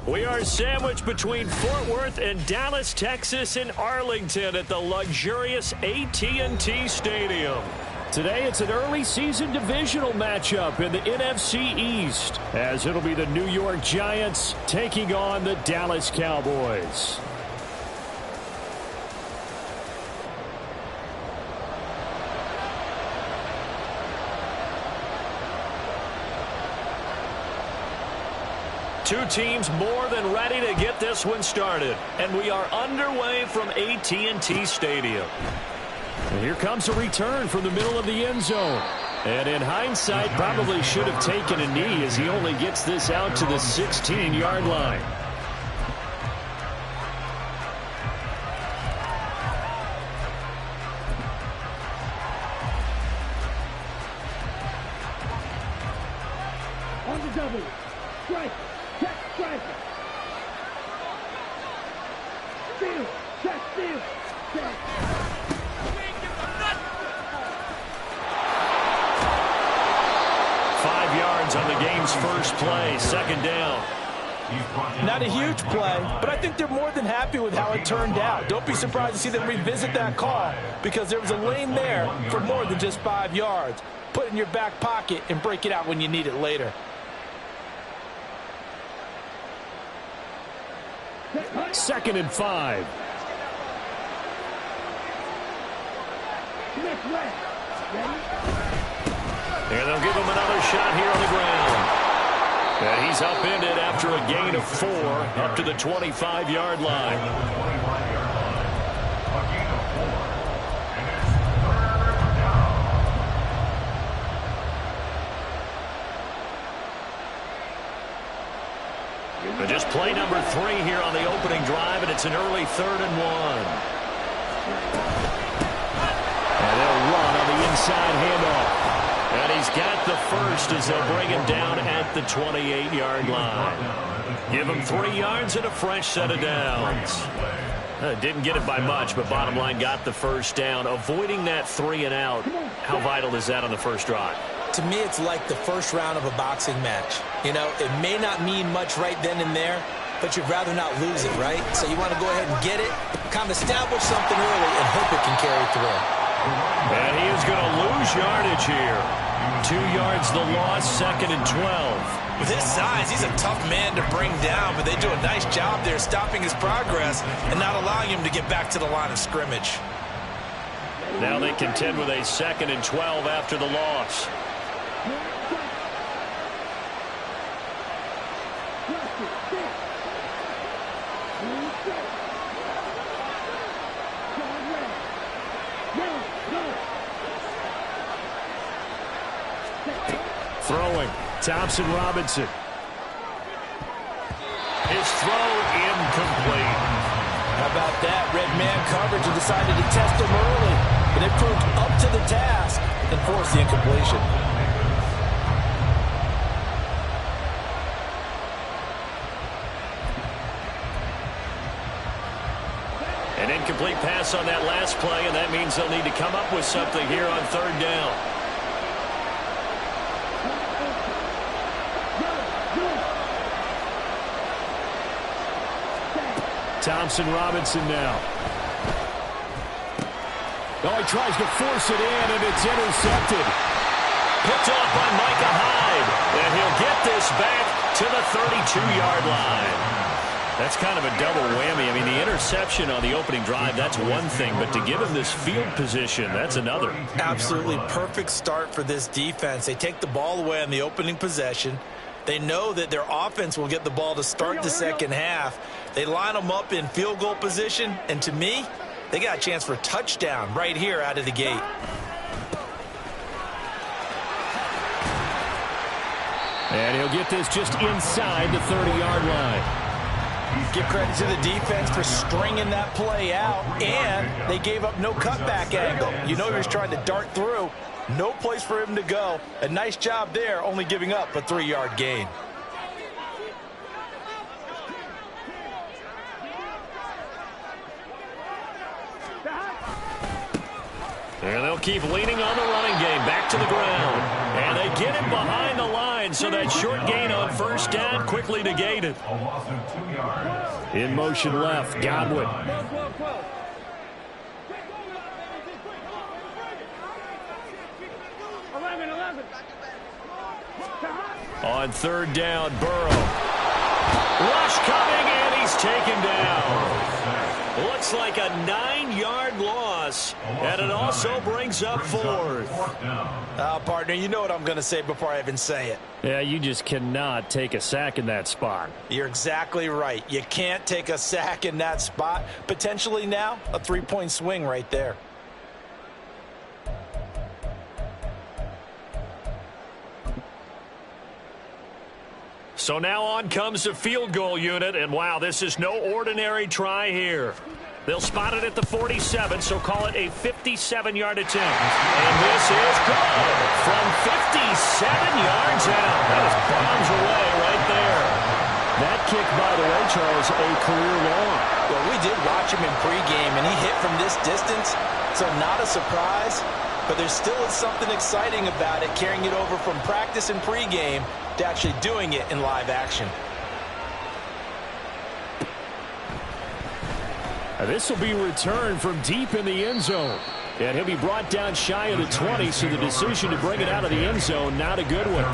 We are sandwiched between Fort Worth and Dallas, Texas, and Arlington at the luxurious AT&T Stadium. Today, it's an early season divisional matchup in the NFC East, as it'll be the New York Giants taking on the Dallas Cowboys. Two teams more than ready to get this one started, and we are underway from AT&T Stadium. And here comes a return from the middle of the end zone. And in hindsight, probably should have taken a knee as he only gets this out to the 16-yard line. On the double. Strike. Check. Strike. Steal. Check. Steal. Check. 5 yards on the game's first play, second down. Not a huge play, but I think they're more than happy with how it turned out. Don't be surprised to see them revisit that call because there was a lane there for more than just 5 yards. Put it in your back pocket and break it out when you need it later. Second and 5. And they'll give him another shot here on the ground. And he's upended after a gain of 4 up to the 25-yard line. But just play number 3 here on the opening drive, and it's an early 3rd and 1. And they'll run on the inside handoff. And he's got the first as they'll bring him down at the 28-yard line. Give him 3 yards and a fresh set of downs. Didn't get it by much, but bottom line got the first down. Avoiding that 3 and out, how vital is that on the first drive? To me, it's like the first round of a boxing match. You know, it may not mean much right then and there, but you'd rather not lose it, right? So you want to go ahead and get it, kind of establish something early, and hope it can carry through. And he is going to lose yardage here. 2 yards the loss, 2nd and 12. With his size, he's a tough man to bring down, but they do a nice job there stopping his progress and not allowing him to get back to the line of scrimmage. Now they contend with a 2nd and 12 after the loss. Throwing, Thompson Robinson. His throw incomplete. How about that? Red man coverage and decided to test him early. But it proved up to the task and forced the incompletion. An incomplete pass on that last play, and that means they'll need to come up with something here on 3rd down. Thompson Robinson now. Oh, he tries to force it in, and it's intercepted. Picked off by Micah Hyde. And he'll get this back to the 32-yard line. That's kind of a double whammy. I mean, the interception on the opening drive, that's one thing. But to give him this field position, that's another. Absolutely perfect start for this defense. They take the ball away on the opening possession. They know that their offense will get the ball to start the second half. They line them up in field goal position, and to me, they got a chance for a touchdown right here out of the gate. And he'll get this just inside the 30-yard line. Give credit to the defense for stringing that play out, and they gave up no cutback angle. You know he was trying to dart through. No place for him to go. A nice job there, only giving up a 3-yard gain. And they'll keep leaning on the running game. Back to the ground. And they get him behind the line. line, so that short gain on first down quickly negated. In motion left, Godwin. On third down, Burrow. Rush coming, and he's taken down. Looks like a 9-yard loss, and it also brings up fourth. Partner, you know what I'm going to say before I even say it. Yeah, you just cannot take a sack in that spot. You're exactly right. You can't take a sack in that spot. Potentially now, a 3-point swing right there. So now on comes the field goal unit, and wow, this is no ordinary try here. They'll spot it at the 47, so call it a 57-yard attempt. And this is good from 57 yards out. That is bombs away right there. That kick, by the way, Charles, a career long. Well, we did watch him in pregame, and he hit from this distance, so not a surprise. But there still is something exciting about it, carrying it over from practice and pregame to actually doing it in live action. This will be returned from deep in the end zone. And he'll be brought down shy of the 20, so the decision to bring it out of the end zone, not a good one.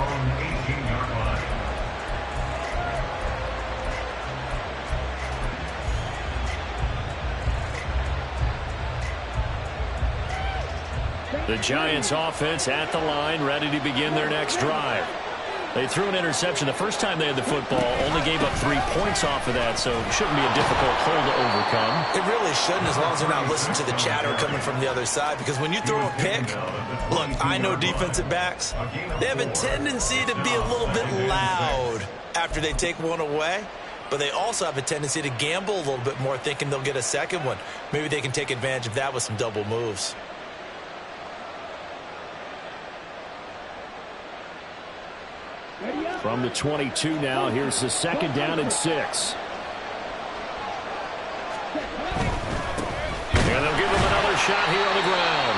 The Giants offense at the line, ready to begin their next drive. They threw an interception the first time they had the football, only gave up 3 points off of that, so it shouldn't be a difficult hole to overcome. It really shouldn't, as long as they're not listening to the chatter coming from the other side, because when you throw a pick, look, I know defensive backs, they have a tendency to be a little bit loud after they take one away, but they also have a tendency to gamble a little bit more, thinking they'll get a second one. Maybe they can take advantage of that with some double moves. From the 22 now, here's the second down and 6. And they'll give him another shot here on the ground.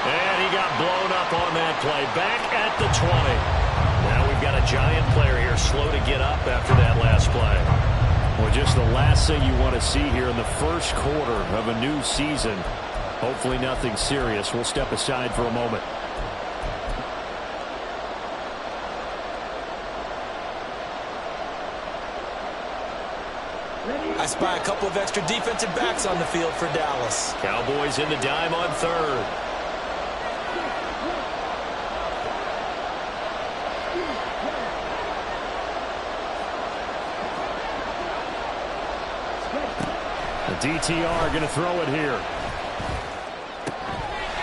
And he got blown up on that play. Back at the 20. Now we've got a Giant player here slow to get up after that last play. Well, just the last thing you want to see here in the first quarter of a new season. Hopefully nothing serious. We'll step aside for a moment. I spy a couple of extra defensive backs on the field for Dallas. Cowboys in the dime on third. The DTR going to throw it here.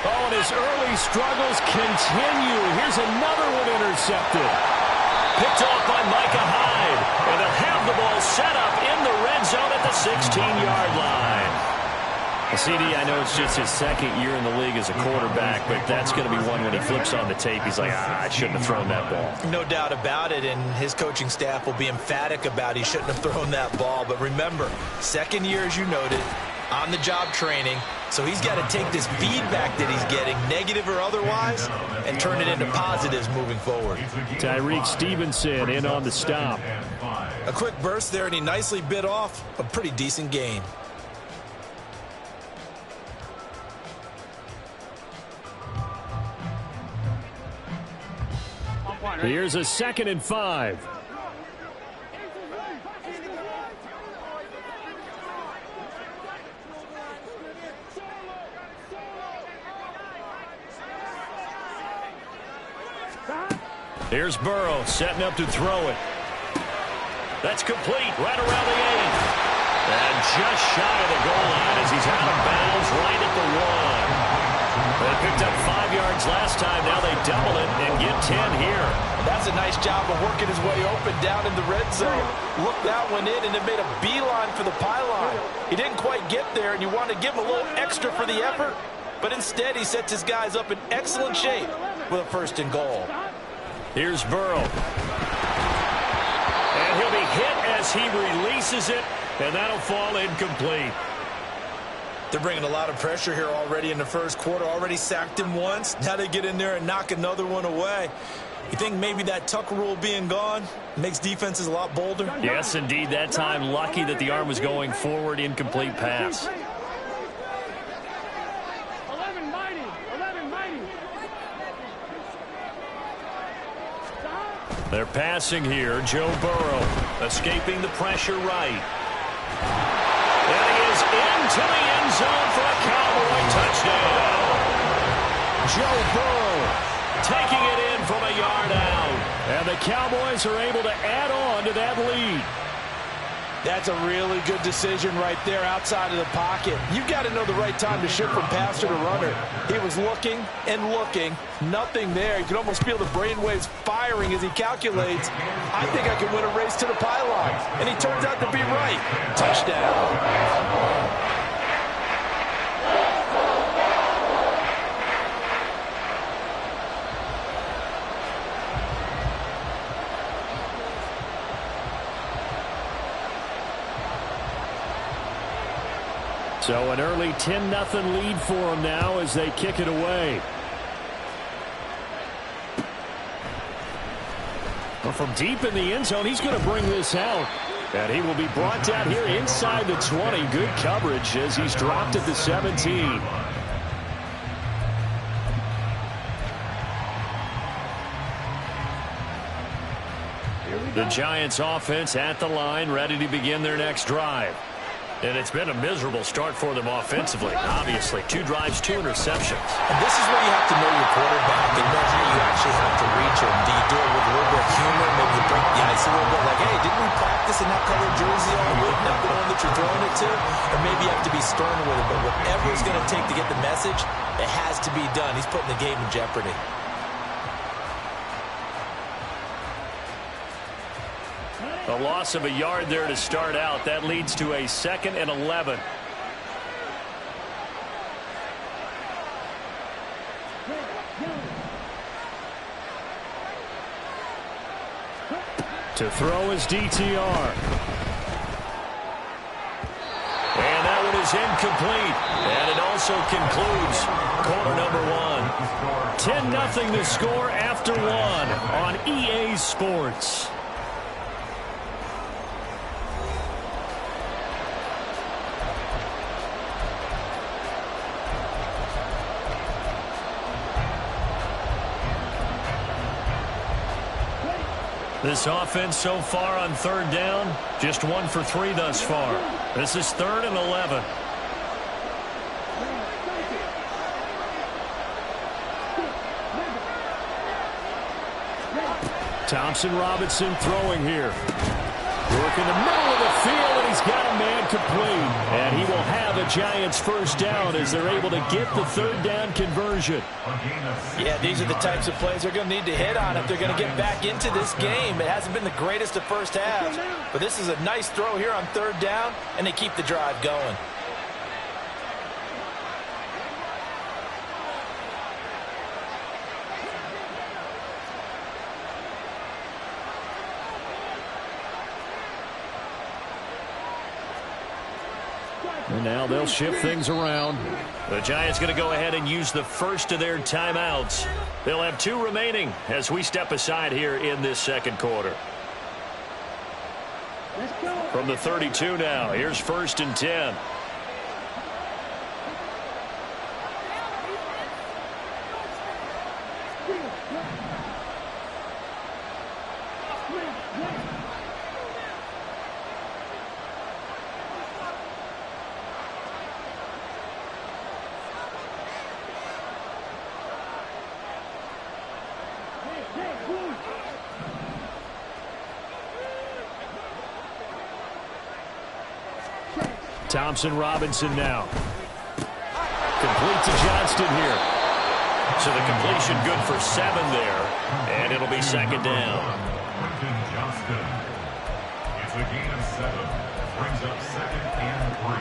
Oh, and his early struggles continue. Here's another one intercepted. Picked off by Micah Hyde. And they'll have the ball set up in the red zone at the 16-yard line. CD, I know it's just his second year in the league as a quarterback, but that's going to be one when he flips on the tape. He's like, I shouldn't have thrown that ball. No doubt about it, and his coaching staff will be emphatic about he shouldn't have thrown that ball. But remember, second year, as you noted, on-the-job training, so he's got to take this feedback that he's getting, negative or otherwise, and turn it into positives moving forward. Tyreek Stevenson in on the stop. A quick burst there, and he nicely bit off a pretty decent gain. Here's a 2nd and 5. Here's Burrow setting up to throw it. That's complete right around the 8. And just shy of the goal line as he's out of bounds right at the 1. They picked up 5 yards last time. Now they double it and get 10 here. That's a nice job of working his way open down in the red zone. Looked that one in and then made a beeline for the pylon. He didn't quite get there, and you want to give him a little extra for the effort. But instead, he sets his guys up in excellent shape with a 1st and goal. Here's Burrow. And he'll be hit as he releases it, and that'll fall incomplete. They're bringing a lot of pressure here already in the first quarter. Already sacked him once. Now they get in there and knock another one away. You think maybe that tuck rule being gone makes defenses a lot bolder? Yes, indeed. That time, lucky that the arm was going forward, incomplete pass. 11 mighty. 11 mighty. They're passing here. Joe Burrow escaping the pressure right. And he is into the end zone for a Cowboy touchdown. Joe Burrow taking it in from a yard out. And the Cowboys are able to add on to that lead. That's a really good decision right there outside of the pocket. You've got to know the right time to shift from passer to runner. He was looking and looking. Nothing there. You can almost feel the brainwaves firing as he calculates, I think I can win a race to the pylon. And he turns out to be right. Touchdown. So an early 10-0 lead for them now as they kick it away. Well, from deep in the end zone, he's going to bring this out. And he will be brought down here inside the 20. Good coverage as he's dropped at the 17. The Giants offense at the line, ready to begin their next drive. And it's been a miserable start for them offensively. Obviously, 2 drives, 2 interceptions. And this is where you have to know your quarterback and know how you actually have to reach him. Do you do it with a little bit of humor, maybe you break the ice a little bit, like, hey, didn't we practice in that color jersey all week, not the one that you're throwing it to? Or maybe you have to be stern with it, but whatever it's going to take to get the message, it has to be done. He's putting the game in jeopardy. A loss of a yard there to start out. That leads to a 2nd and 11. To throw is DTR. And that one is incomplete. And it also concludes quarter number 1. 10-0 the score after 1 on EA Sports. This offense so far on 3rd down, just 1 for 3 thus far. This is 3rd and 11. Thompson Robinson throwing here. Work in the middle of the field, and he's got a man complete. And he will have a Giants first down as they're able to get the 3rd down conversion. Yeah, these are the types of plays they're going to need to hit on if they're going to get back into this game. It hasn't been the greatest of first halves, but this is a nice throw here on 3rd down, and they keep the drive going. And now they'll shift things around. The Giants going to go ahead and use the first of their timeouts. They'll have 2 remaining as we step aside here in this 2nd quarter. From the 32 now, here's 1st and 10. Thompson Robinson now. Complete to Johnston here. So the completion good for 7 there, and it'll be 2nd down. Johnston gets a gain of 7, brings up 2nd and 3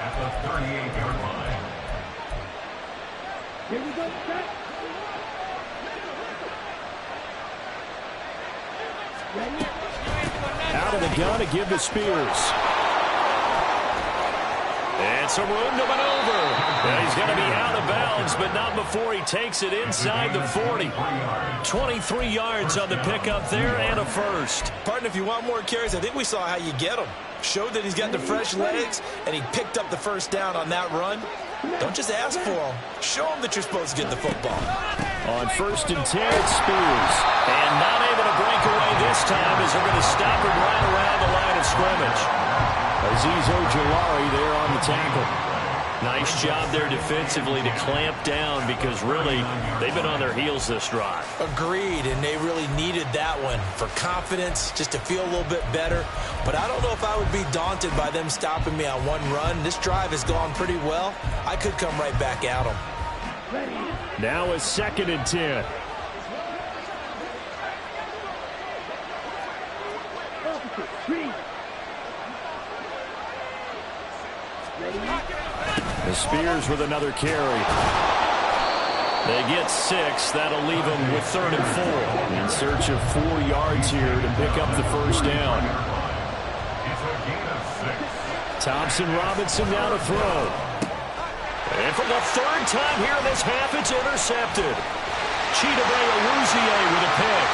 at the 38-yard line. Here we go, set. Out of the gun to give to Spears. And some room to maneuver. Yeah, he's going to be out of bounds, but not before he takes it inside the 40. 23 yards on the pickup there and a first. Partner, if you want more carries, I think we saw how you get them. Showed that he's got the fresh legs, and he picked up the first down on that run. Don't just ask for him. Show him that you're supposed to get the football. On 1st and 10, it's Spears. And not able to break away this time as they're going to stop him right around the line of scrimmage. Azeez Ojulari there on the tackle. Nice job there defensively to clamp down because really they've been on their heels this drive. Agreed, and they really needed that one for confidence, just to feel a little bit better. But I don't know if I would be daunted by them stopping me on one run. This drive has gone pretty well. I could come right back at them. Now a 2nd and 10. The Spears with another carry. They get 6. That'll leave them with 3rd and 4. In search of 4 yards here to pick up the first down. Thompson Robinson now to throw. And for the 3rd time here in this half, it's intercepted. Chidobe Awuzie with a pick.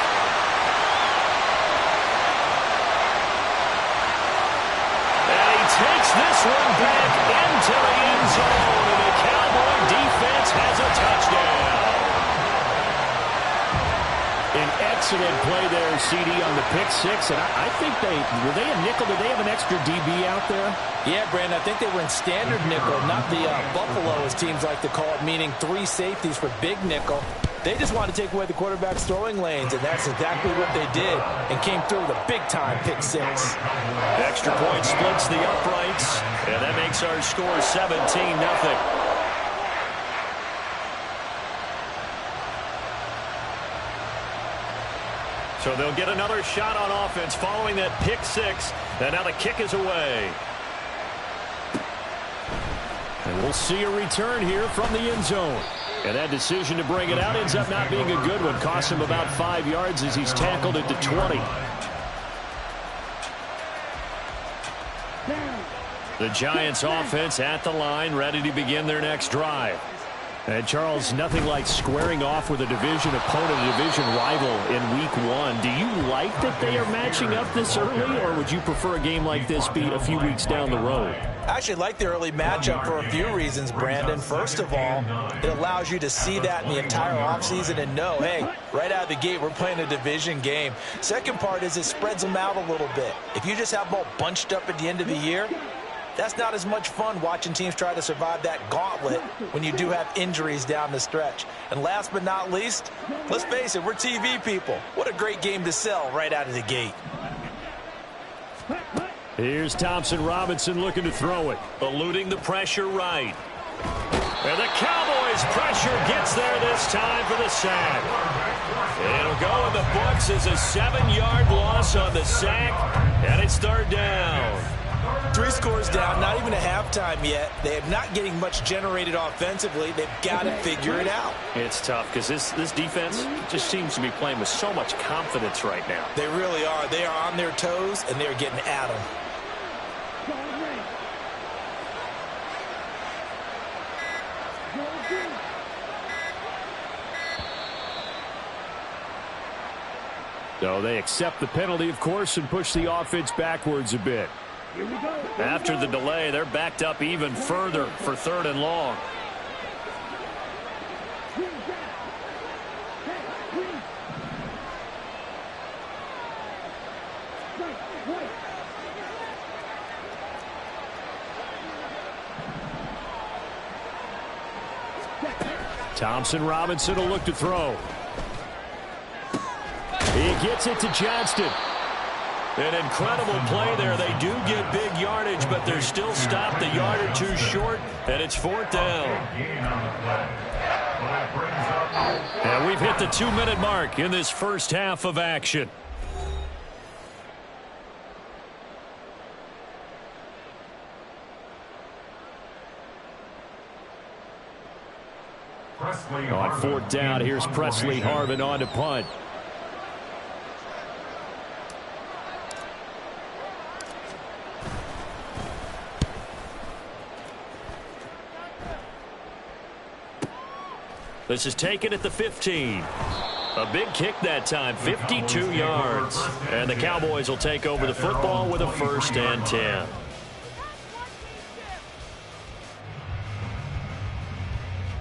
And he takes this one back into the end zone, and the Cowboy defense has a touchdown. An excellent play there, CD, on the pick 6. And I think were they a nickel? Did they have an extra DB out there? Yeah, Brandon, I think they were in standard nickel, not the Buffalo, as teams like to call it, meaning 3 safeties for big nickel. They just wanted to take away the quarterback's throwing lanes, and that's exactly what they did, and came through with a big-time pick 6. Extra point splits the uprights, and that makes our score 17-0. So they'll get another shot on offense following that pick 6, and now the kick is away. And we'll see a return here from the end zone. And that decision to bring it out ends up not being a good one. Costs him about 5 yards as he's tackled at the 20. The Giants offense at the line, ready to begin their next drive. And Charles, nothing like squaring off with a division opponent, a division rival in week 1. Do you like that they are matching up this early, or would you prefer a game like this be a few weeks down the road? I actually like the early matchup for a few reasons, Brandon. First of all, it allows you to see that in the entire offseason and know, hey, right out of the gate, we're playing a division game. Second part is it spreads them out a little bit. If you just have them all bunched up at the end of the year, that's not as much fun watching teams try to survive that gauntlet when you do have injuries down the stretch. And last but not least, let's face it, we're TV people. What a great game to sell right out of the gate. Here's Thompson Robinson looking to throw it. Eluding the pressure right. And the Cowboys' pressure gets there this time for the sack. It'll go in the books as a 7-yard loss on the sack, and it's 3rd down. 3 scores down, not even a halftime yet. They are not getting much generated offensively. They've got to figure it out. It's tough because this defense just seems to be playing with so much confidence right now. They really are. They are on their toes, and they're getting at them. So they accept the penalty, of course, and push the offense backwards a bit. After the delay, they're backed up even further for 3rd and long. Thompson Robinson will look to throw. He gets it to Johnston. An incredible play there. They do get big yardage, but they're still stopped a yard or 2 short, and it's 4th down. And we've hit the 2-minute mark in this first half of action. On 4th down, here's Presley Harvin on to punt. This is taken at the 15. A big kick that time, 52 yards. And the Cowboys will take over the football with a 1st and 10.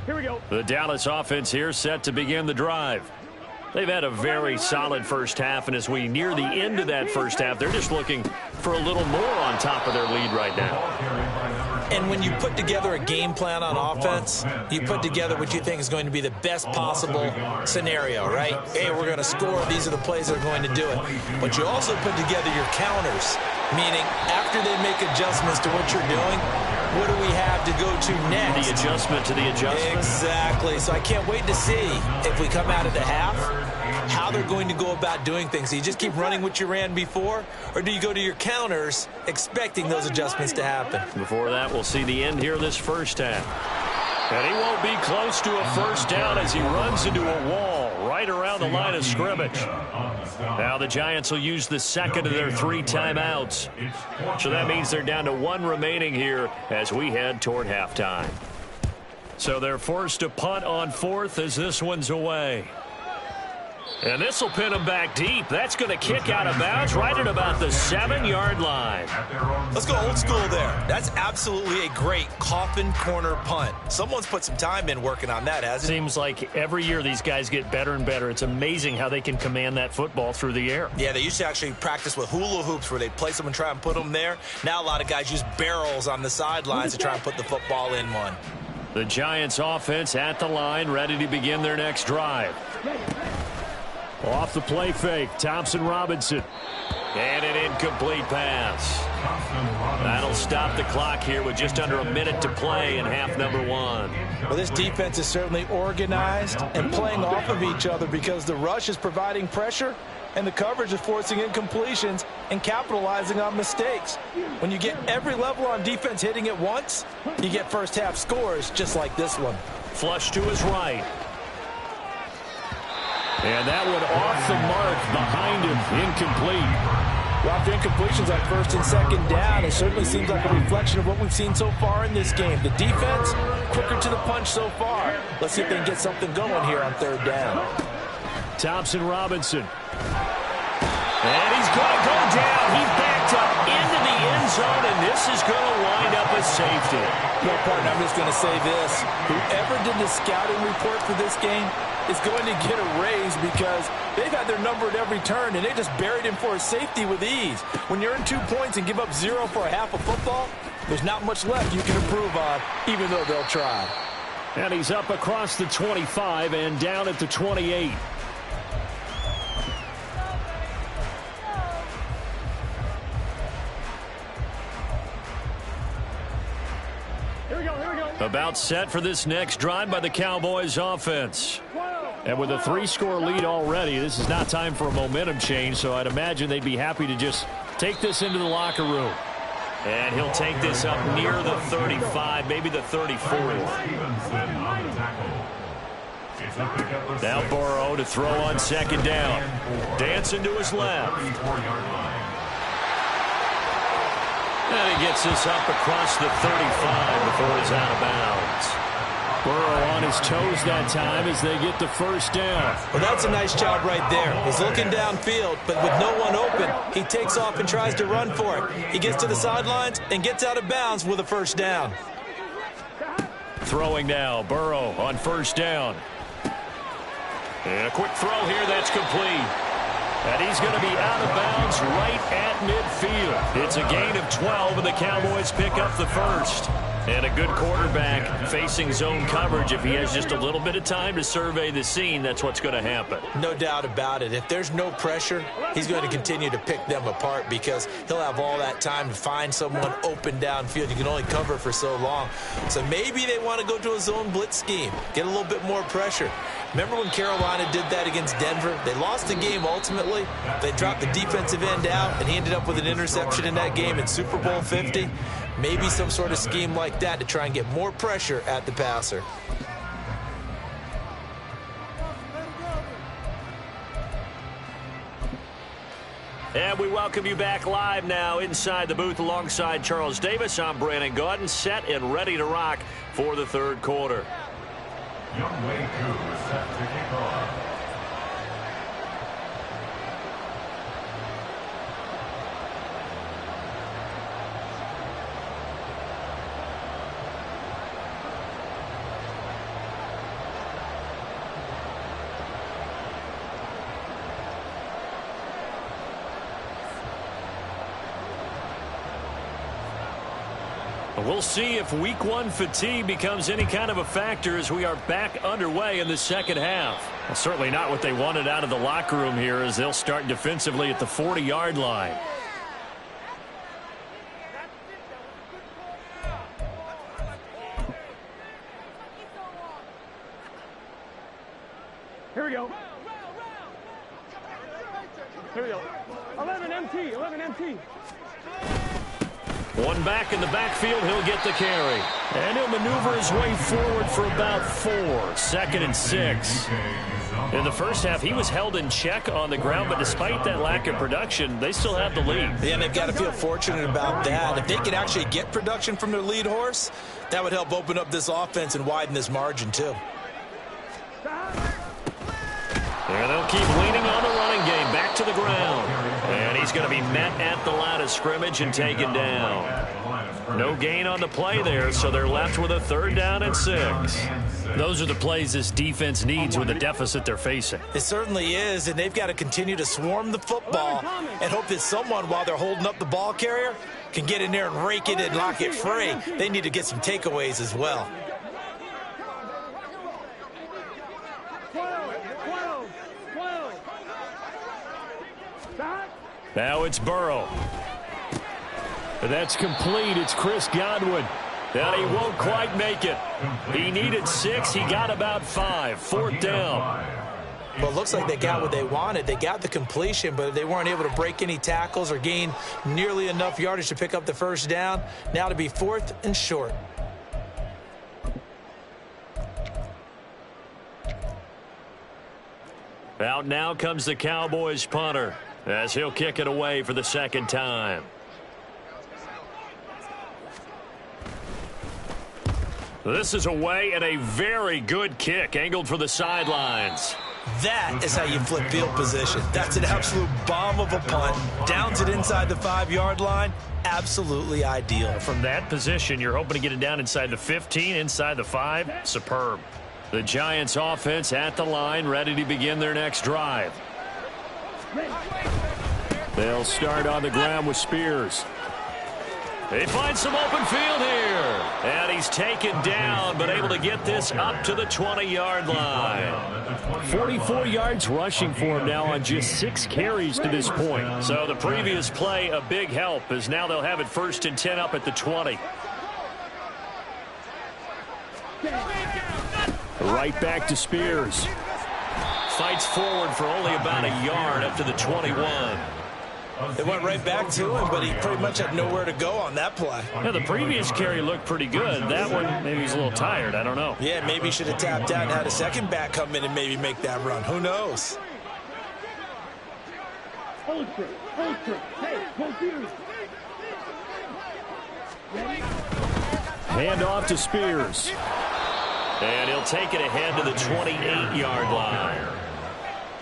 Here we go. The Dallas offense here set to begin the drive. They've had a very solid first half, and as we near the end of that first half, they're just looking for a little more on top of their lead right now. And when you put together a game plan on offense, you put together what you think is going to be the best possible scenario, right? Hey, we're going to score. These are the plays that are going to do it. But you also put together your counters, meaning after they make adjustments to what you're doing, what do we have to go to next? The adjustment to the adjustment. Exactly. So I can't wait to see if we come out of the half, how they're going to go about doing things. Do you just keep running what you ran before, or do you go to your counters expecting those adjustments to happen? Before that, we'll see the end here of this first half. And he won't be close to a first down as he runs into a wall right around the line of scrimmage. Now the Giants will use the second of their 3 timeouts. So that means they're down to 1 remaining here as we head toward halftime. So they're forced to punt on 4th as this one's away. And this will pin him back deep. That's going to kick out of bounds right at about the 7-yard line. Let's go old school there. That's absolutely a great coffin corner punt. Someone's put some time in working on that, hasn't it? Seems like every year these guys get better and better. It's amazing how they can command that football through the air. Yeah, they used to actually practice with hula hoops where they'd place them and try and put them there. Now a lot of guys use barrels on the sidelines to try and put the football in one. The Giants offense at the line, ready to begin their next drive. Off the play fake, Thompson-Robinson. And an incomplete pass. That'll stop the clock here with just under a minute to play in half number 1. Well, this defense is certainly organized and playing off of each other because the rush is providing pressure and the coverage is forcing incompletions and capitalizing on mistakes. When you get every level on defense hitting at once, you get first half scores just like this one. Flush to his right. And that one off the mark behind him, incomplete. Well, after incompletions on 1st and 2nd down, it certainly seems like a reflection of what we've seen so far in this game. The defense, quicker to the punch so far. Let's see if they can get something going here on 3rd down. Thompson-Robinson. And he's going to go down. He backed up into the end zone, and this is going to wind up a safety. Well, partner, I'm just going to say this. Whoever did the scouting report for this game is going to get a raise because they've had their number at every turn, and they just buried him for a safety with ease. When you're in 2 points and give up 0 for a half of football, there's not much left you can improve on, even though they'll try. And he's up across the 25 and down at the 28. About set for this next drive by the Cowboys offense. And with a 3-score lead already, this is not time for a momentum change, so I'd imagine they'd be happy to just take this into the locker room. And he'll take this up near the 35, maybe the 34. Now Burrow to throw on 2nd down. Dancing to his left. And he gets this up across the 35 before he's out of bounds. Burrow on his toes that time as they get the 1st down. Well, that's a nice job right there. He's looking downfield, but with no one open, he takes off and tries to run for it. He gets to the sidelines and gets out of bounds with a 1st down. Throwing now, Burrow on 1st down. And a quick throw here that's complete. And he's going to be out of bounds right at midfield. It's a gain of 12, and the Cowboys pick up the 1st. And a good quarterback facing zone coverage. If he has just a little bit of time to survey the scene, that's what's going to happen. No doubt about it. If there's no pressure, he's going to continue to pick them apart because he'll have all that time to find someone open downfield. You can only cover for so long. So maybe they want to go to a zone blitz scheme, get a little bit more pressure. Remember when Carolina did that against Denver? They lost the game ultimately. They dropped the defensive end out, and he ended up with an interception in that game in Super Bowl 50. Maybe some sort of scheme like that to try and get more pressure at the passer. And we welcome you back live now inside the booth alongside Charles Davis. I'm Brandon Gaudin, set and ready to rock for the 3rd quarter. Young Wei Koo is set to kick off. We'll see if week one fatigue becomes any kind of a factor as we are back underway in the second half. Well, certainly not what they wanted out of the locker room here as they'll start defensively at the 40-yard line. Here we go. Here we go. 11 MT, 11 MT. One back in the backfield, he'll get the carry. And he'll maneuver his way forward for about 4. 2nd and 6. In the first half, he was held in check on the ground, but despite that lack of production, they still have the lead. Yeah, and they've got to feel fortunate about that. If they could actually get production from their lead horse, that would help open up this offense and widen this margin, too. And they'll keep leaning on the running game. Back to the ground. And he's going to be met at the line of scrimmage and taken down. No gain on the play there, so they're left with a 3rd down and 6. Those are the plays this defense needs with the deficit they're facing. It certainly is, and they've got to continue to swarm the football and hope that someone, while they're holding up the ball carrier, can get in there and rake it and lock it free. They need to get some takeaways as well. Now it's Burrow. That's complete. It's Chris Godwin. And he won't quite make it. He needed 6. He got about 5. 4th down. Well, it looks like they got what they wanted. They got the completion, but they weren't able to break any tackles or gain nearly enough yardage to pick up the 1st down. Now to be 4th and short. Out now comes the Cowboys punter as he'll kick it away for the 2nd time. This is away and a very good kick angled for the sidelines. That is how you flip field position. That's an absolute bomb of a punt. Downs it inside the 5-yard line. Absolutely ideal. From that position, you're hoping to get it down inside the 15, inside the 5. Superb. The Giants offense at the line, ready to begin their next drive. They'll start on the ground with Spears. They find some open field here. And he's taken down, but able to get this up to the 20-yard line. 44 yards rushing for him now on just 6 carries to this point. So the previous play, a big help, as now they'll have it 1st and 10 up at the 20. Right back to Spears. Fights forward for only about a yard up to the 21. They went right back to him, but he pretty much had nowhere to go on that play. Yeah, the previous carry looked pretty good. That one, maybe he's a little tired. I don't know. Yeah, maybe he should have tapped out and had a second back come in and maybe make that run. Who knows? Hand off to Spears. And he'll take it ahead to the 28-yard line.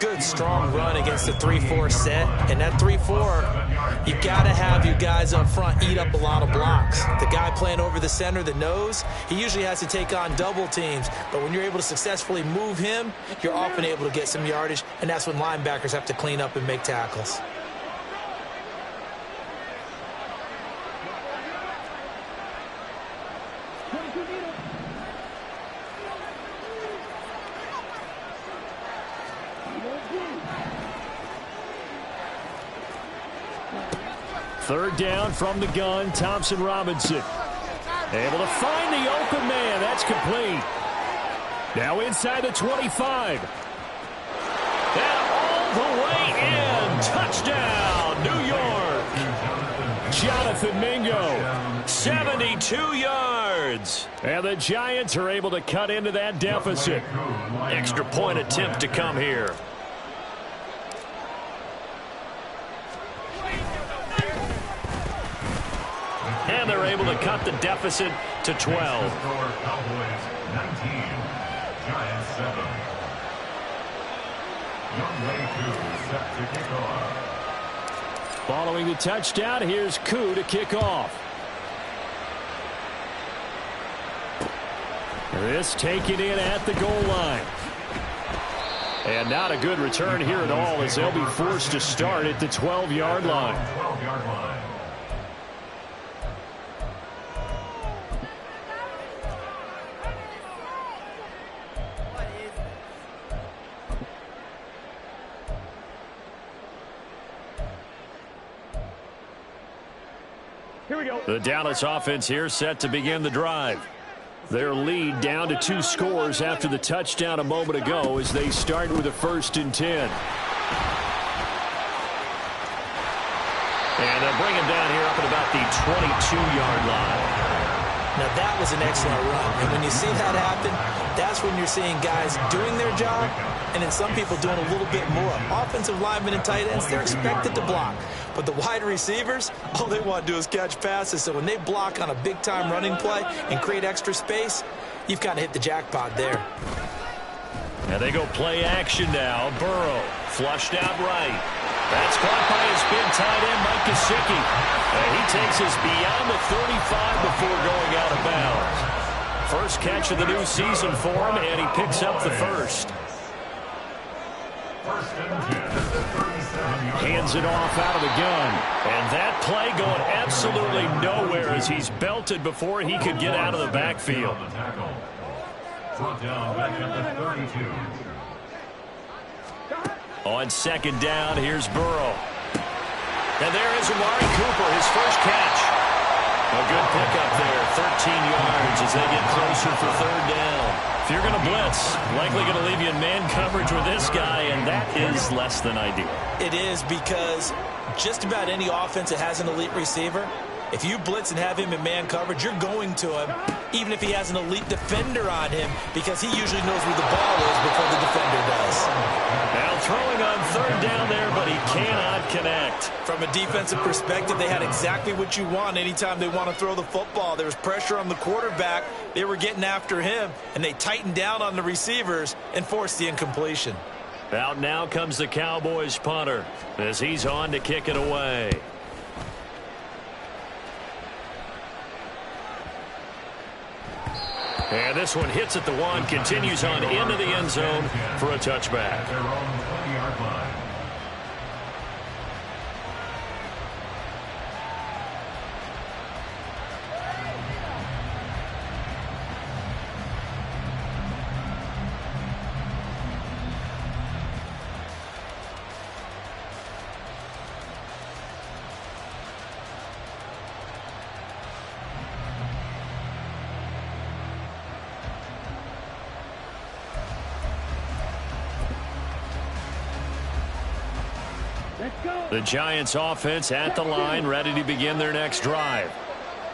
Good, strong run against the 3-4 set. And that 3-4, you got to have your guys up front eat up a lot of blocks. The guy playing over the center, the nose, he usually has to take on double teams. But when you're able to successfully move him, you're often able to get some yardage. And that's when linebackers have to clean up and make tackles. Third down from the gun, Thompson Robinson. Able to find the open man. That's complete. Now inside the 25. And all the way in. Touchdown, New York. Jonathan Mingo, 72 yards. And the Giants are able to cut into that deficit. Extra point attempt to come here. And they're able to cut the deficit to 12. Giants 7. Youngway Koo set to kick off. Following the touchdown, here's Koo to kick off. This taken in at the goal line. And not a good return here at all, as they'll be forced to start at the 12-yard line. 12-yard line. Here we go. The Dallas offense here set to begin the drive. Their lead down to 2 scores after the touchdown a moment ago as they start with a 1st and 10. And they'll bring him down here up at about the 22-yard line. Now, that was an excellent run. And when you see that happen, that's when you're seeing guys doing their job and then some people doing a little bit more. Offensive linemen and tight ends, they're expected to block. But the wide receivers, all they want to do is catch passes. So when they block on a big-time running play and create extra space, you've kind of hit the jackpot there. And they go play action now. Burrow flushed out right. That's caught by his big tight end, Mike Gesicki. And he takes us beyond the 35 before going out of bounds. First catch of the new season for him, and he picks up the first. Hands it off out of the gun. And that play going absolutely nowhere as he's belted before he could get out of the backfield. Brought down back at the 32. On 2nd down, here's Burrow. And there is Amari Cooper, his first catch. A good pickup there, 13 yards as they get closer for 3rd down. If you're going to blitz, likely going to leave you in man coverage with this guy, and that is less than ideal. It is, because just about any offense that has an elite receiver, if you blitz and have him in man coverage, you're going to him, even if he has an elite defender on him, because he usually knows where the ball is before the defender does. Now throwing on 3rd down there, but he cannot connect. From a defensive perspective, they had exactly what you want anytime they want to throw the football. There was pressure on the quarterback. They were getting after him, and they tightened down on the receivers and forced the incompletion. Out now comes the Cowboys punter as he's on to kick it away. And this one hits at the 1, continues on into the end zone for a touchback. Their own 20-yard line. The Giants offense at the line, ready to begin their next drive.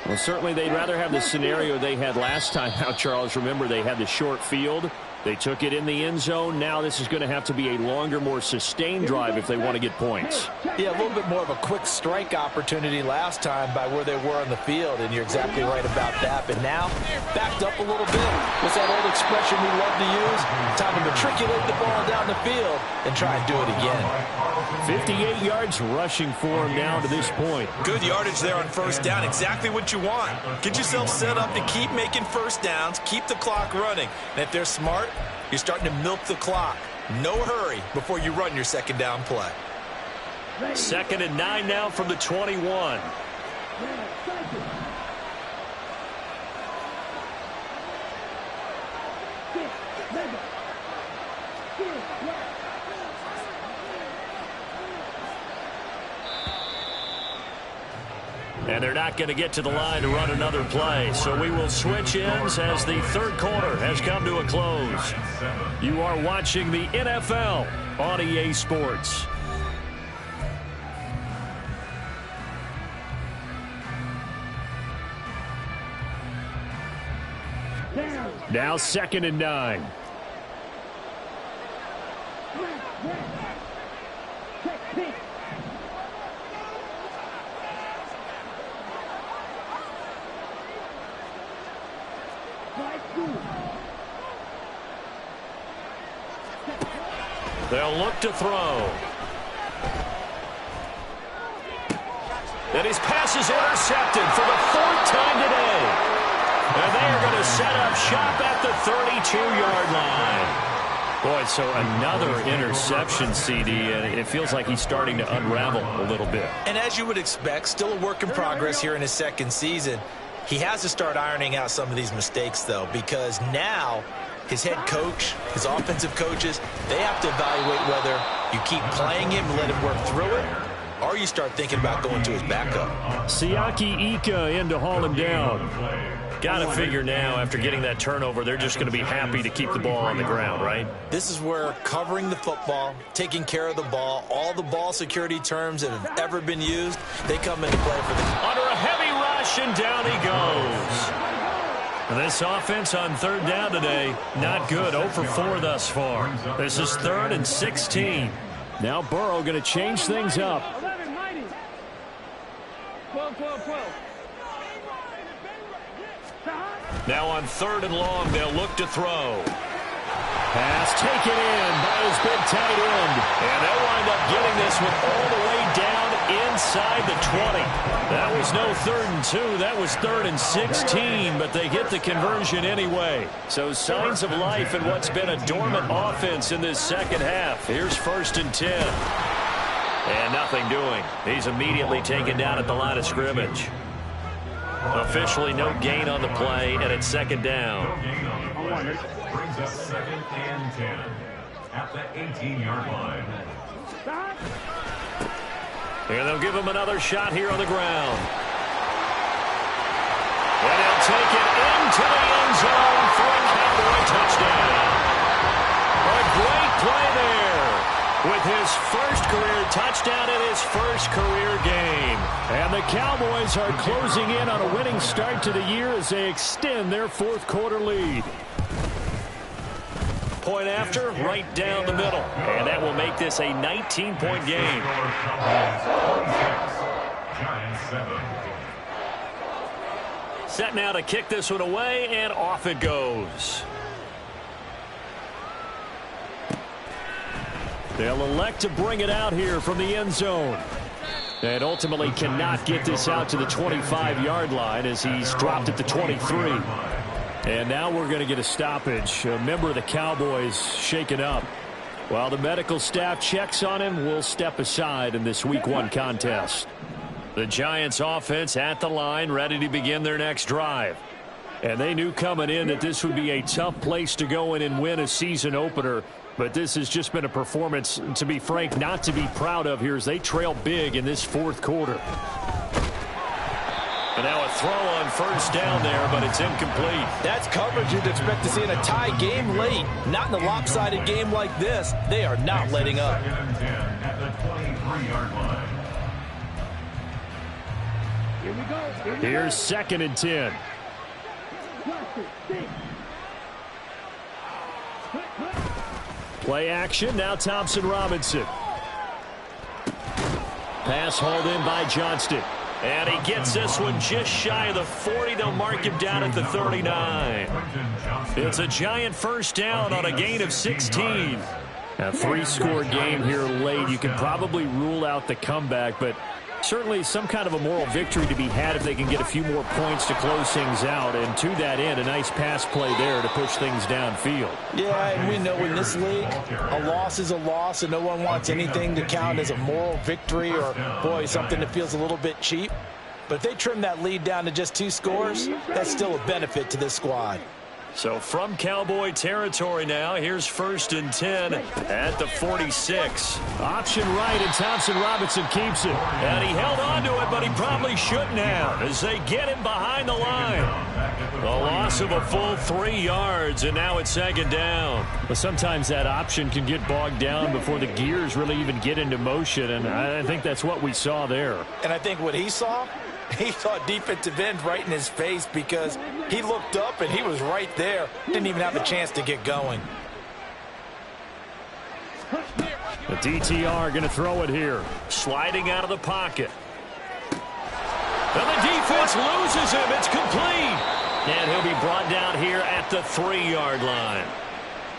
Well, certainly they'd rather have the scenario they had last time out, Charles. Remember, they had the short field. They took it in the end zone. Now this is going to have to be a longer, more sustained drive if they want to get points. Yeah, a little bit more of a quick strike opportunity last time by where they were on the field, and you're exactly right about that. But now, backed up a little bit. What's that old expression we love to use? Time to matriculate the ball down the field and try and do it again. 58 yards rushing for him now to this point. Good yardage there on 1st down. Exactly what you want. Get yourself set up to keep making 1st downs, keep the clock running. And if they're smart, you're starting to milk the clock. No hurry before you run your 2nd down play. 2nd and 9 now from the 21. And they're not going to get to the line to run another play. So we will switch ends as the 3rd quarter has come to a close. You are watching the NFL on EA Sports. Now 2nd and 9. They'll look to throw. And his pass is intercepted for the 4th time today. And they are going to set up shop at the 32-yard line. Boy, so another interception, CD, and it feels like he's starting to unravel a little bit. And as you would expect, still a work in progress here in his 2nd season. He has to start ironing out some of these mistakes, though, because now his head coach, his offensive coaches, they have to evaluate whether you keep playing him and let him work through it, or you start thinking about going to his backup. Siaki Ika in to haul him down. Got to figure now, after getting that turnover, they're just going to be happy to keep the ball on the ground, right? This is where covering the football, taking care of the ball, all the ball security terms that have ever been used, they come into play for them. Under a heavy rush, and down he goes. This offense on 3rd down today, not good. 0 for 4 thus far. This is 3rd and 16. Now Burrow going to change things up. 11, 90. 12, 12, 12. Now on 3rd and long, they'll look to throw. Pass taken in by his big tight end. And they'll wind up getting this one all the way down inside the 20. That was no 3rd and 2. That was 3rd and 16, but they get the conversion anyway. So signs of life in what's been a dormant offense in this 2nd half. Here's 1st and 10. And nothing doing. He's immediately taken down at the line of scrimmage. Officially no gain on the play, and it's 2nd down. Brings up 2nd and 10 at the 18-yard line. And they'll give him another shot here on the ground. And he'll take it into the end zone for a Cowboy touchdown. A great play there with his first career touchdown in his first career game. And the Cowboys are closing in on a winning start to the year as they extend their 4th quarter lead. Point after, right down the middle. And that will make this a 19-point game. Set now to kick this one away, and off it goes. They'll elect to bring it out here from the end zone. And ultimately cannot get this out to the 25-yard line as he's dropped at the 23. And now we're going to get a stoppage. A member of the Cowboys shaken up. While the medical staff checks on him, we'll step aside in this Week 1 contest. The Giants offense at the line, ready to begin their next drive. And they knew coming in that this would be a tough place to go in and win a season opener. But this has just been a performance, to be frank, not to be proud of here as they trail big in this 4th quarter. And now a throw on 1st down there, but it's incomplete. That's coverage you'd expect to see in a tie game late. Not in a lopsided game like this. They are not letting up. 2nd and 10 at the 23-yard line. Here we go. Here's 2nd and 10. Play action, now Thompson Robinson. Pass hauled in by Johnston. And he gets this one just shy of the 40. They'll mark him down at the 39. It's a Giant 1st down on a gain of 16. A 3-score game here late. You can probably rule out the comeback, but certainly some kind of a moral victory to be had if they can get a few more points to close things out. And to that end, a nice pass play there to push things downfield. Yeah, and we know in this league, a loss is a loss, and no one wants anything to count as a moral victory or, boy, something that feels a little bit cheap. But if they trim that lead down to just 2 scores, that's still a benefit to this squad. So from Cowboy territory now, here's 1st and 10 at the 46. Option right, and Thompson Robinson keeps it. And he held on to it, but he probably shouldn't have as they get him behind the line. A loss of a full 3 yards, and now it's 2nd down. But sometimes that option can get bogged down before the gears really even get into motion, and I think that's what we saw there. And I think what he saw defensive end right in his face because he looked up and he was right there. Didn't even have a chance to get going. The DTR going to throw it here. Sliding out of the pocket. And the defense loses him. It's complete. And he'll be brought down here at the 3-yard line.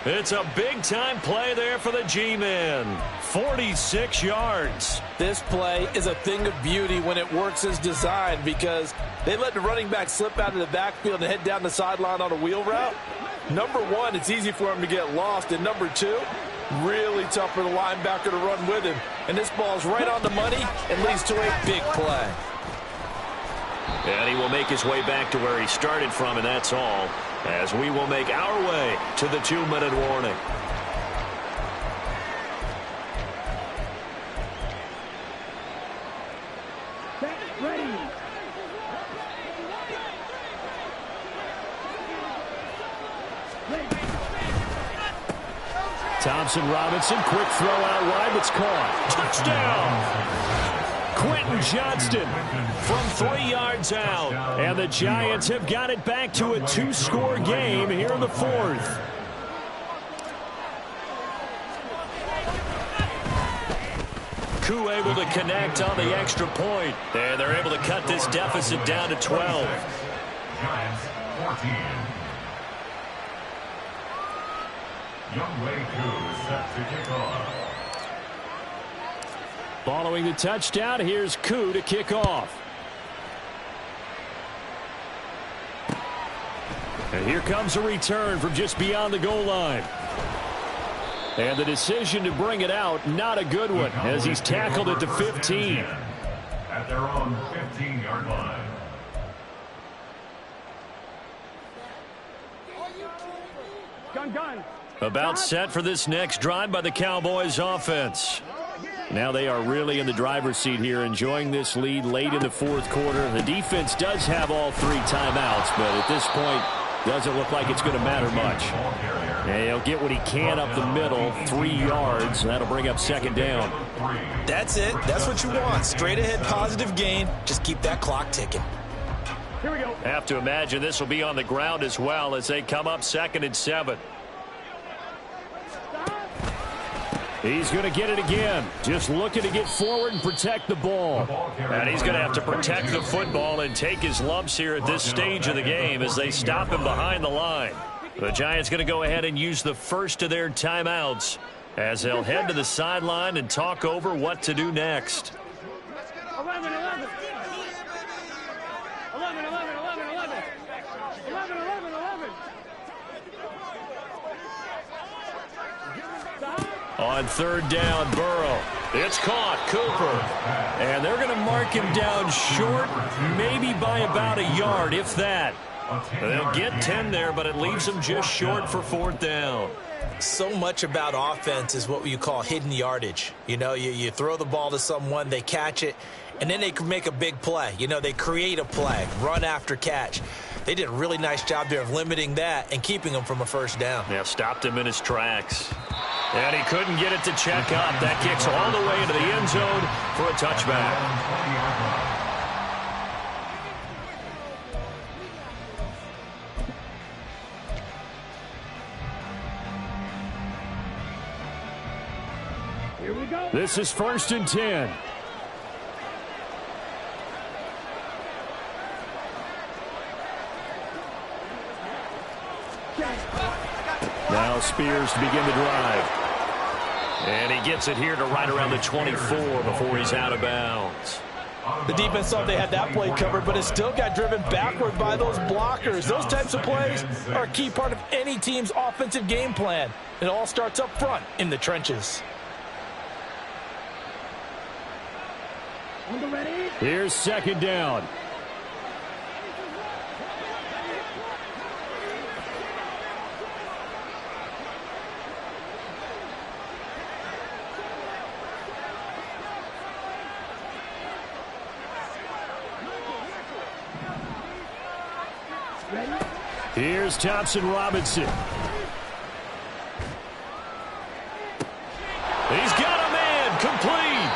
It's a big-time play there for the G-men. 46 yards. This play is a thing of beauty when it works as designed because they let the running back slip out of the backfield and head down the sideline on a wheel route. Number one, it's easy for him to get lost. And number two, really tough for the linebacker to run with him. And this ball's right on the money and leads to a big play. And he will make his way back to where he started from, and that's all, as we will make our way to the 2-minute warning. Ready. Thompson Robinson, quick throw out wide, that's caught. Touchdown! Quentin Johnston from 3 yards out. And the Giants have got it back to a 2-score game here in the 4th. Koo able to connect on the extra point. And they're able to cut this deficit down to 12. Giants 14. Younghoe Koo is set to kick off. Following the touchdown, here's Koo to kick off. And here comes a return from just beyond the goal line. And the decision to bring it out, not a good one, as he's tackled at the 15. At their own 15-yard line. Gun. About set for this next drive by the Cowboys offense. Now they are really in the driver's seat here, enjoying this lead late in the 4th quarter. The defense does have all 3 timeouts, but at this point, doesn't look like it's going to matter much. And he'll get what he can up the middle, 3 yards. That'll bring up 2nd down. That's it. That's what you want. Straight ahead positive gain. Just keep that clock ticking. Here we go. Have to imagine this will be on the ground as well as they come up 2nd and 7. He's going to get it again. Just looking to get forward and protect the ball. And he's going to have to protect the football and take his lumps here at this stage of the game as they stop him behind the line. The Giants going to go ahead and use the first of their timeouts as they'll head to the sideline and talk over what to do next. 11. 11. On 3rd down, Burrow. It's caught, Cooper. And they're going to mark him down short, maybe by about a yard, if that. They'll get 10 there, but it leaves them just short for 4th down. So much about offense is what you call hidden yardage. You know, you throw the ball to someone, they catch it, and then they can make a big play. You know, they create a play, run after catch. They did a really nice job there of limiting that and keeping him from a 1st down. Yeah, stopped him in his tracks. And he couldn't get it to check up. That kicks all the way into the end zone for a touchback. Here we go. This is 1st and 10. Now Spears to begin the drive. And he gets it here to right around the 24 before he's out of bounds. The defense thought they had that play covered, but it still got driven backward by those blockers. Those types of plays are a key part of any team's offensive game plan. It all starts up front in the trenches. Here's 2nd down. Here's Thompson Robinson. He's got a man, complete.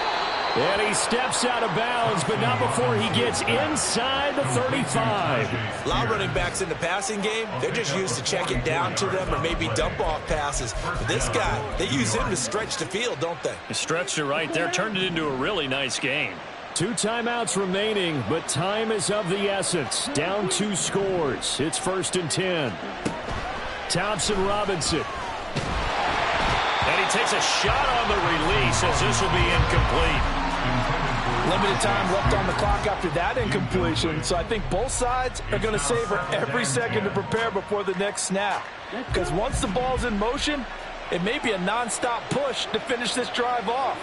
And he steps out of bounds, but not before he gets inside the 35. A lot of running backs in the passing game, they're just used to check it down to them or maybe dump off passes. But this guy, they use him to stretch the field, don't they? He stretched it right there, turned it into a really nice game. 2 timeouts remaining, but time is of the essence. Down 2 scores. It's 1st and 10. Thompson Robinson. And he takes a shot on the release as this will be incomplete. Limited time left on the clock after that incompletion, so I think both sides are going to savor every second to prepare before the next snap. Because once the ball's in motion, it may be a non-stop push to finish this drive off.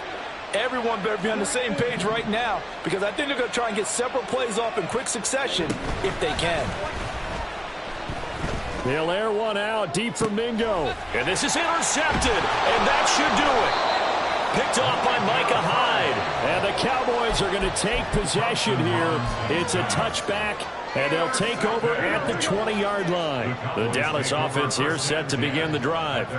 Everyone better be on the same page right now, because I think they're going to try and get several plays off in quick succession if they can. They'll air one out deep for Mingo. And this is intercepted, and that should do it. Picked off by Micah Hyde. And the Cowboys are going to take possession here. It's a touchback, and they'll take over at the 20-yard line. The Dallas offense here set to begin the drive.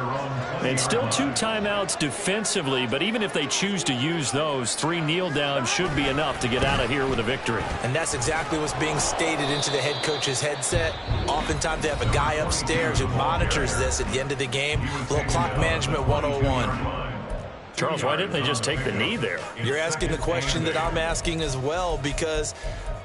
And still 2 timeouts defensively, but even if they choose to use those, 3 kneel downs should be enough to get out of here with a victory. And that's exactly what's being stated into the head coach's headset. Oftentimes they have a guy upstairs who monitors this at the end of the game. A little clock management 101. Charles, why didn't they just take the knee there? You're asking the question that I'm asking as well, because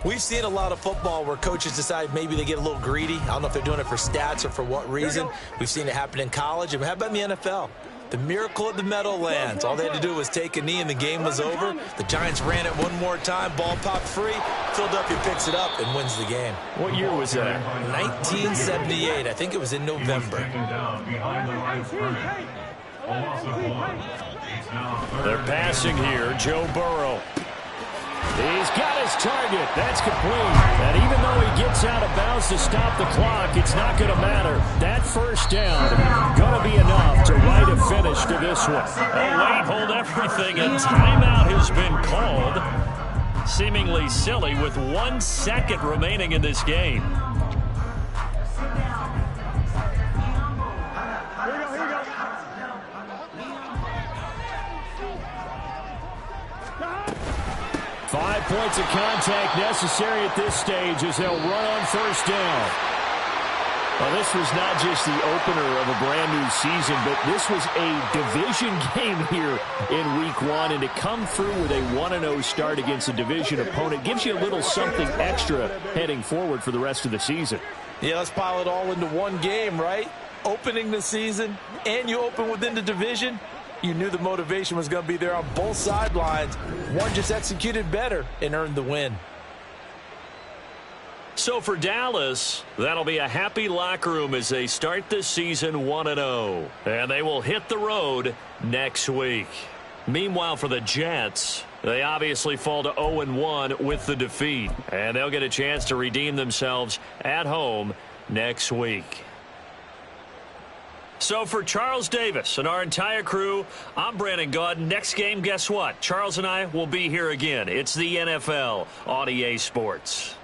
we've seen a lot of football where coaches decide maybe they get a little greedy. I don't know if they're doing it for stats or for what reason. We've seen it happen in college. And how about in the NFL? The miracle at the Meadowlands. All they had to do was take a knee and the game was over. The Giants ran it one more time. Ball popped free. Philadelphia picks it up and wins the game. What year was that? 1978. I think it was in November. They're passing here. Joe Burrow. He's got his target. That's complete. And even though he gets out of bounds to stop the clock, it's not going to matter. That first down going to be enough to write a finish to this one. Wait, hold everything. A timeout has been called. Seemingly silly with 1 second remaining in this game. 5 points of contact necessary at this stage as they'll run on first down. Well, this was not just the opener of a brand-new season, but this was a division game here in Week 1, and to come through with a 1-0 start against a division opponent gives you a little something extra heading forward for the rest of the season. Yeah, let's pile it all into one game, right? Opening the season, and you open within the division. You knew the motivation was going to be there on both sidelines. One just executed better and earned the win. So for Dallas, that'll be a happy locker room as they start this season 1-0. And they will hit the road next week. Meanwhile, for the Jets, they obviously fall to 0-1 with the defeat. And they'll get a chance to redeem themselves at home next week. So for Charles Davis and our entire crew, I'm Brandon Gaudin. Next game, guess what? Charles and I will be here again. It's the NFL on EA Sports.